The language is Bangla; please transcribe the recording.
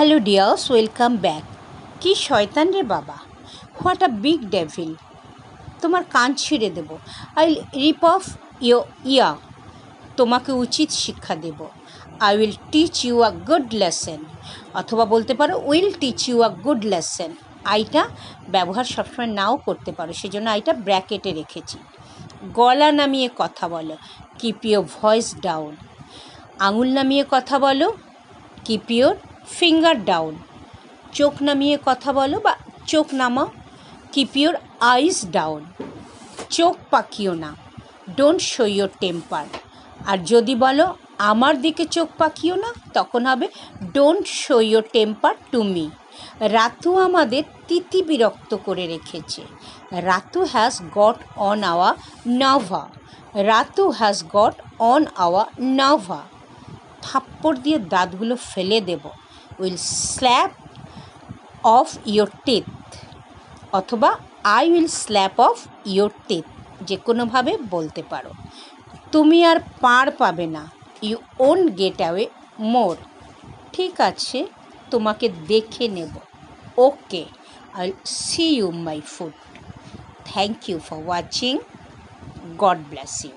Hello dears, welcome back. কি শয়তান রে বাবা, হোয়াট আ বিগ ডেভিল। তোমার কান ছিঁড়ে দেব। আই রিপ অফ ইয়া, তোমাকে উচিত শিক্ষা দেব। I will teach you a good lesson, অথবা বলতে পারো will teach you a good lesson. আইটা ব্যবহার সবসময় নাও করতে পারো, সেজন্য আইটা ব্র্যাকেটে রেখেছি। গলা নামিয়ে কথা বলো, কিপ ইউর ভয়েস ডাউন। আঙুল নামিয়ে কথা বলো, কিপ ইউর ফিঙ্গার ডাউন। চোখ নামিয়ে কথা বলো বা চোখ নামাও, কিপ ইউর আইস ডাউন। চোখ পাকিও না, ডোন্ট শো ইউর টেম্পার। আর যদি বলো আমার দিকে চোখ পাকিও না, তখন হবে don't show your temper to me. Ratu আমাদের তিতি বিরক্ত করে রেখেছে। Ratu has got on our nerves. Ratu has got on our nerves. থাপ্পড় দিয়ে দাঁতগুলো ফেলে দেব। Will slap off your teeth, অথবা I will slap off your teeth, যে কোনোভাবে বলতে পারো। তুমি আর পার পাবে না, you won't gate away more. ঠিক আছে, তোমাকে দেখে নেব। Okay, I will see you my food. Thank you for watching. God bless you.